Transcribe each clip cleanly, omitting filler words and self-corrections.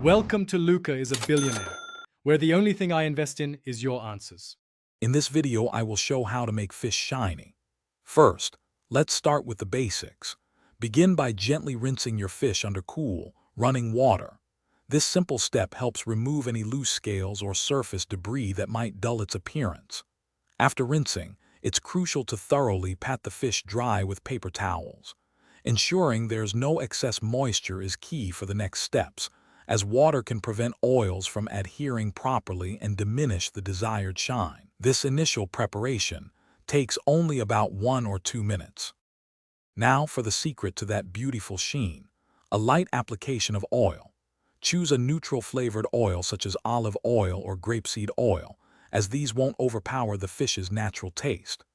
Welcome to Luca is a Billionaire, where the only thing I invest in is your answers. In this video, I will show how to make fish shiny. First, let's start with the basics. Begin by gently rinsing your fish under cool, running water. This simple step helps remove any loose scales or surface debris that might dull its appearance. After rinsing, it's crucial to thoroughly pat the fish dry with paper towels. Ensuring there's no excess moisture is key for the next steps, as water can prevent oils from adhering properly and diminish the desired shine. This initial preparation takes only about 1 or 2 minutes. Now for the secret to that beautiful sheen: a light application of oil. Choose a neutral flavored oil such as olive oil or grapeseed oil, as these won't overpower the fish's natural taste.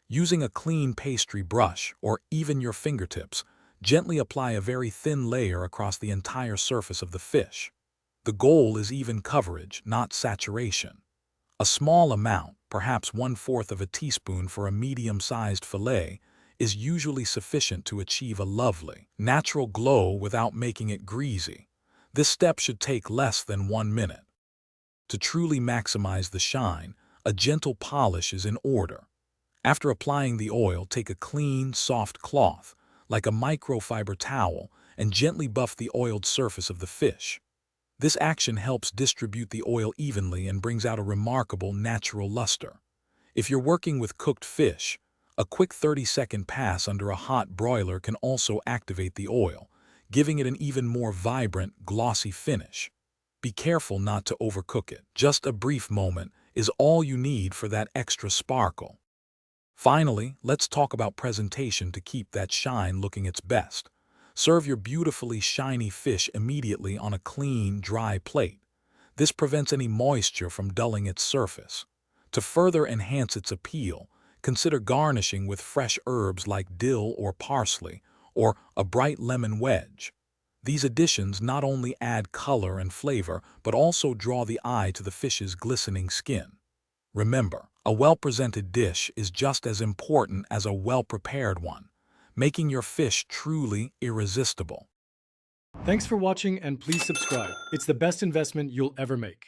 Using a clean pastry brush or even your fingertips, gently apply a very thin layer across the entire surface of the fish. The goal is even coverage, not saturation. A small amount, perhaps 1/4 of a teaspoon for a medium-sized fillet, is usually sufficient to achieve a lovely, natural glow without making it greasy. This step should take less than 1 minute. To truly maximize the shine, a gentle polish is in order. After applying the oil, take a clean, soft cloth, like a microfiber towel, and gently buff the oiled surface of the fish. This action helps distribute the oil evenly and brings out a remarkable natural luster. If you're working with cooked fish, a quick 30-second pass under a hot broiler can also activate the oil, giving it an even more vibrant, glossy finish. Be careful not to overcook it. Just a brief moment is all you need for that extra sparkle. Finally, let's talk about presentation to keep that shine looking its best. Serve your beautifully shiny fish immediately on a clean, dry plate. This prevents any moisture from dulling its surface. To further enhance its appeal, consider garnishing with fresh herbs like dill or parsley, or a bright lemon wedge. These additions not only add color and flavor, but also draw the eye to the fish's glistening skin. Remember, a well-presented dish is just as important as a well-prepared one, making your fish truly irresistible. Thanks for watching and please subscribe. It's the best investment you'll ever make.